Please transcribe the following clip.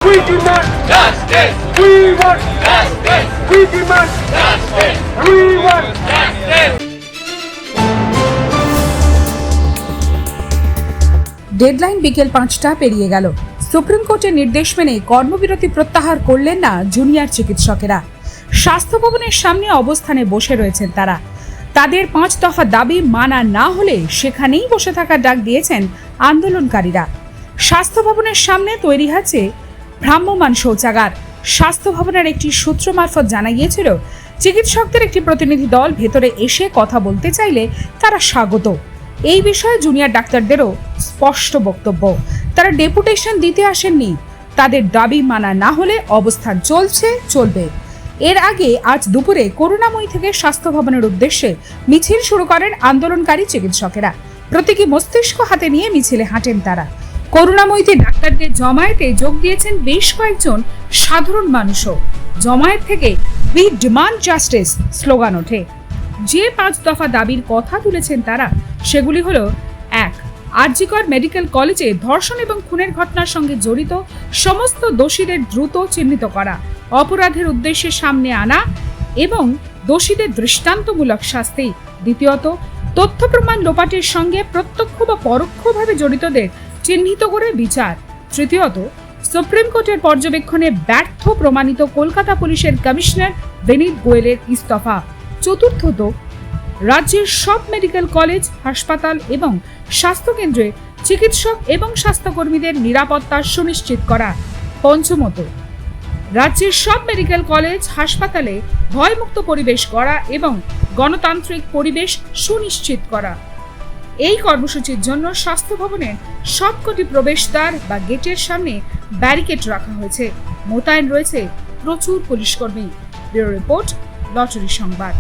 We demand justice. We want justice. We demand justice. We want justice. Deadline বিকেল ৫টা পেরিয়ে গেল। Supreme কোর্টের নির্দেশ মেনে কর্মবিরতি প্রত্যাহার করলেন না জুনিয়র চিকিৎসকেরা। স্বাস্থ্য ভবনের সামনে অবস্থানে বসে রয়েছেন তারা। তাদের ৫ দফা দাবি মানা না হলে সেখানেই বসে থাকার ডাক দিয়েছেন আন্দোলনকারীরা। স্বাস্থ্য ভবনের সামনে তৈরি হচ্ছে ভ্রাম্যমাণ শৌচাগার। স্বাস্থ্য ভবনের একটি সূত্র মারফত জানা গিয়েছিল, চিকিৎসকদের একটি প্রতিনিধি দল ভেতরে এসে কথা বলতে চাইলে তারা স্বাগত। এই বিষয়ে জুনিয়র ডাক্তারদেরও স্পষ্ট বক্তব্য, তারা ডেপুটেশন দিতে আসেননি। তাদের দাবি মানা না হলে অবস্থান চলবে। এর আগে আজ দুপুরে করুণাময়ী থেকে স্বাস্থ্য ভবনের উদ্দেশ্যে মিছিল শুরু করেন আন্দোলনকারী চিকিৎসকেরা। প্রতীকী মস্তিষ্ক হাতে নিয়ে মিছিলে হাঁটেন তারা। করুণাময়ীতে ডাক্তারদের জমায়েতে যোগ দিয়েছেন বেশ কয়েকজন সাধারণ মানুষও। জমায়েত থেকে উই ডিমান্ড জাস্টিস স্লোগান ওঠে। যে ৫ দফা দাবির কথা তুলেছেন তারা সেগুলি হলো: ১. আরজিকর মেডিকেল কলেজে ধর্ষণ এবং খুনের ঘটনার সঙ্গে জড়িত সমস্ত দোষীদের দ্রুত চিহ্নিত করা, অপরাধের উদ্দেশ্যে সামনে আনা এবং দোষীদের দৃষ্টান্তমূলক শাস্তি। দ্বিতীয়ত, তথ্য প্রমাণ লোপাটের সঙ্গে প্রত্যক্ষ বা পরোক্ষভাবে জড়িতদের চিহ্নিত করে বিচার। তৃতীয়ত, সুপ্রিম কোর্টের পর্যবেক্ষণে ব্যর্থ প্রমাণিত কলকাতা পুলিশের কমিশনার বিনীত গোয়েলের ইস্তফা। চতুর্থত, রাজ্যের সব মেডিকেল কলেজ, হাসপাতাল এবং স্বাস্থ্যকেন্দ্রে চিকিৎসক এবং স্বাস্থ্যকর্মীদের নিরাপত্তা সুনিশ্চিত করা। পঞ্চমত, রাজ্যের সব মেডিকেল কলেজ, হাসপাতালে ভয়মুক্ত পরিবেশ গড়া এবং গণতান্ত্রিক পরিবেশ সুনিশ্চিত করা। এই কর্মসূচির জন্য স্বাস্থ্য ভবনের সবকটি প্রবেশদ্বার বা গেটের সামনে ব্যারিকেড রাখা হয়েছে। মোতায়েন রয়েছে প্রচুর পুলিশকর্মী। ব্যুরো রিপোর্ট, লটারি সংবাদ।